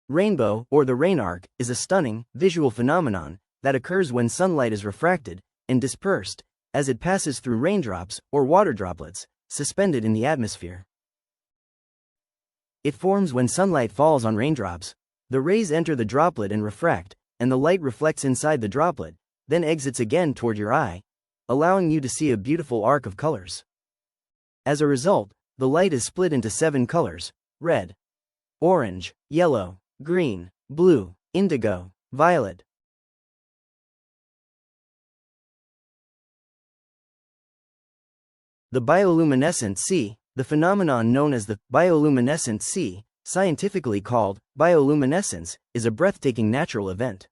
Rainbow, or the rain arc, is a stunning, visual phenomenon that occurs when sunlight is refracted and dispersed as it passes through raindrops or water droplets suspended in the atmosphere. It forms when sunlight falls on raindrops. The rays enter the droplet and refract, and the light reflects inside the droplet, then exits again toward your eye, allowing you to see a beautiful arc of colors. As a result, the light is split into 7 colors: red, orange, yellow, green, blue, indigo, violet. The bioluminescent sea. The phenomenon known as the bioluminescent sea, scientifically called bioluminescence, is a breathtaking natural event.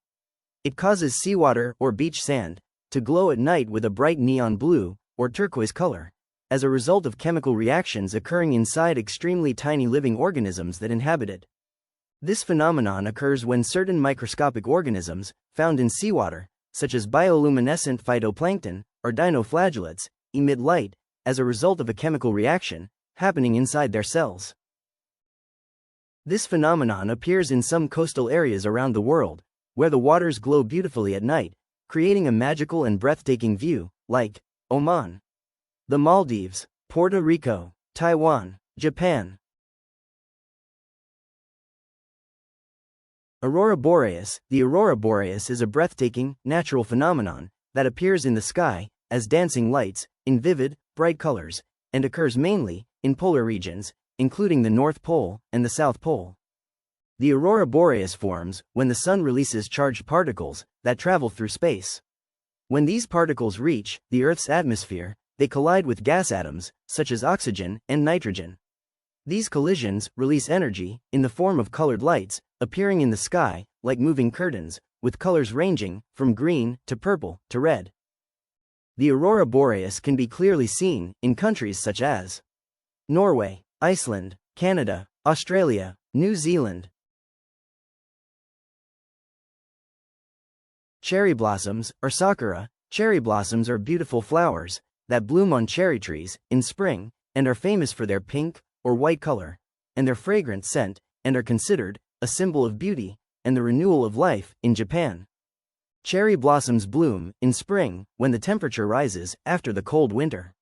It causes seawater or beach sand to glow at night with a bright neon blue or turquoise color, as a result of chemical reactions occurring inside extremely tiny living organisms that inhabit it. This phenomenon occurs when certain microscopic organisms found in seawater, such as bioluminescent phytoplankton or dinoflagellates, emit light as a result of a chemical reaction happening inside their cells. This phenomenon appears in some coastal areas around the world, where the waters glow beautifully at night, creating a magical and breathtaking view, like Oman, the Maldives, Puerto Rico, Taiwan, Japan. Aurora boreas. The aurora boreas is a breathtaking, natural phenomenon that appears in the sky as dancing lights in vivid, bright colors, and occurs mainly in polar regions, including the North Pole and the South Pole. The aurora boreas forms when the sun releases charged particles that travel through space. When these particles reach the Earth's atmosphere, they collide with gas atoms, such as oxygen and nitrogen. These collisions release energy in the form of colored lights, appearing in the sky like moving curtains, with colors ranging from green to purple to red. The aurora boreas can be clearly seen in countries such as Norway, Iceland, Canada, Australia, New Zealand. Cherry blossoms, or sakura. Cherry blossoms are beautiful flowers that bloom on cherry trees in spring and are famous for their pink or white color and their fragrant scent, and are considered a symbol of beauty and the renewal of life in Japan. Cherry blossoms bloom in spring when the temperature rises after the cold winter.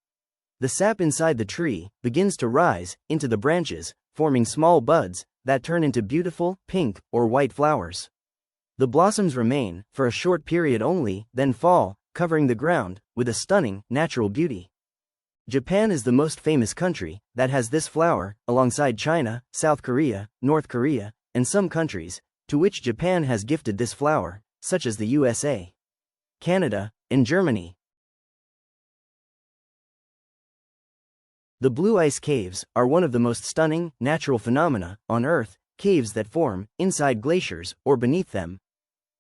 The sap inside the tree begins to rise into the branches, forming small buds that turn into beautiful pink or white flowers. The blossoms remain for a short period only, then fall, covering the ground with a stunning natural beauty. Japan is the most famous country that has this flower, alongside China, South Korea, North Korea, and some countries to which Japan has gifted this flower, such as the USA, Canada, and Germany. The blue ice caves are one of the most stunning natural phenomena on Earth, caves that form inside glaciers or beneath them.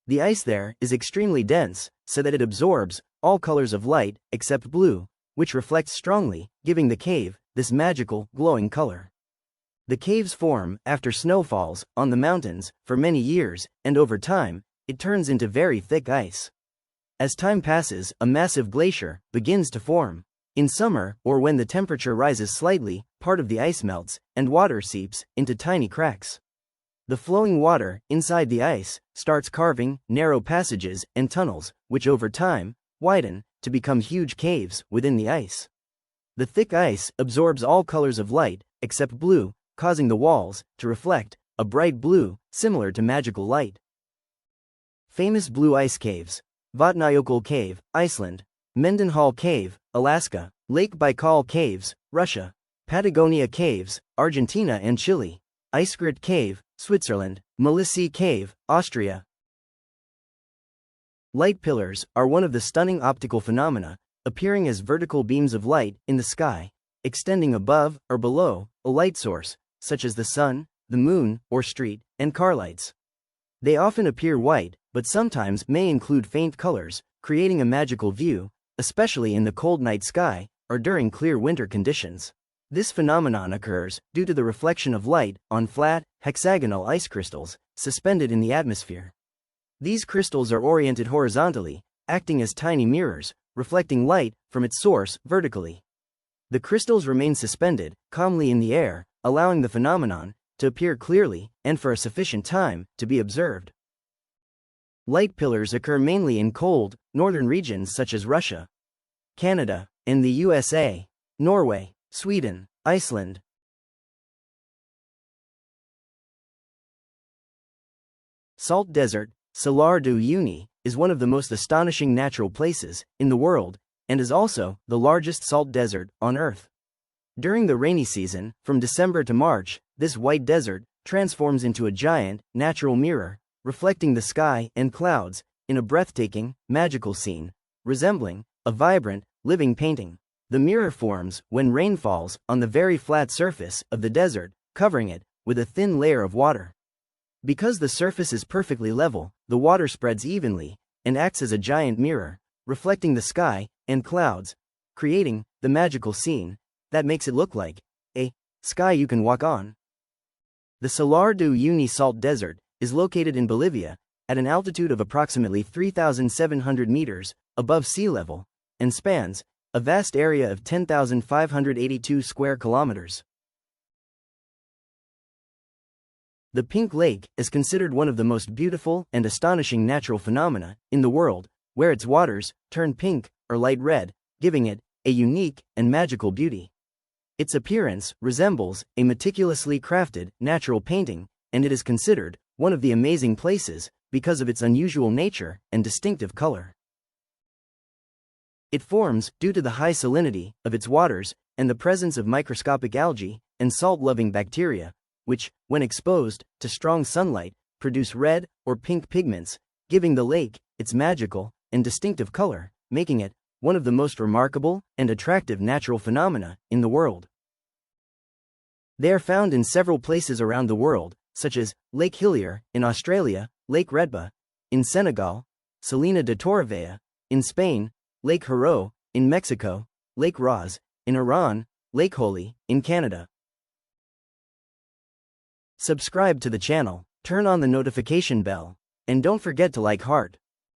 The ice there is extremely dense, so that it absorbs all colors of light except blue, which reflects strongly, giving the cave this magical, glowing color. The caves form after snow falls on the mountains for many years, and over time, it turns into very thick ice. As time passes, a massive glacier begins to form. In summer, or when the temperature rises slightly, part of the ice melts, and water seeps into tiny cracks. The flowing water inside the ice starts carving narrow passages and tunnels, which over time widen to become huge caves within the ice. The thick ice absorbs all colors of light except blue, causing the walls to reflect a bright blue, similar to magical light. Famous blue ice caves: Vatnajökull Cave, Iceland; Mendenhall Cave, Alaska; Lake Baikal Caves, Russia; Patagonia Caves, Argentina and Chile; Icegrit Cave, Switzerland; Malisi Cave, Austria. Light pillars are one of the stunning optical phenomena, appearing as vertical beams of light in the sky, extending above or below a light source, such as the sun, the moon, or street and car lights. They often appear white, but sometimes may include faint colors, creating a magical view, especially in the cold night sky or during clear winter conditions. This phenomenon occurs due to the reflection of light on flat, hexagonal ice crystals suspended in the atmosphere. These crystals are oriented horizontally, acting as tiny mirrors, reflecting light from its source vertically. The crystals remain suspended calmly in the air, allowing the phenomenon to appear clearly and for a sufficient time to be observed. Light pillars occur mainly in cold, northern regions such as Russia, Canada, and the USA, Norway, Sweden, Iceland. Salt Desert, Salar do Uyuni, is one of the most astonishing natural places in the world, and is also the largest salt desert on Earth. During the rainy season, from December to March, this white desert transforms into a giant, natural mirror, reflecting the sky and clouds, in a breathtaking, magical scene, resembling a vibrant, living painting. The mirror forms when rain falls on the very flat surface of the desert, covering it with a thin layer of water. Because the surface is perfectly level, the water spreads evenly and acts as a giant mirror, reflecting the sky and clouds, creating the magical scene that makes it look like a sky you can walk on. The Salar do Uyuni Salt Desert is located in Bolivia, at an altitude of approximately 3,700 meters above sea level, and spans a vast area of 10,582 square kilometers. The Pink Lake is considered one of the most beautiful and astonishing natural phenomena in the world, where its waters turn pink or light red, giving it a unique and magical beauty. Its appearance resembles a meticulously crafted natural painting, and it is considered one of the amazing places because of its unusual nature and distinctive color. It forms due to the high salinity of its waters and the presence of microscopic algae and salt-loving bacteria, which, when exposed to strong sunlight, produce red or pink pigments, giving the lake its magical and distinctive color, making it one of the most remarkable and attractive natural phenomena in the world. They are found in several places around the world, such as Lake Hillier in Australia, Lake Redba in Senegal, Salina de Torrevella in Spain, Lake Haro in Mexico, Lake Raz in Iran, Lake Holy in Canada. Subscribe to the channel, turn on the notification bell, and don't forget to like, heart.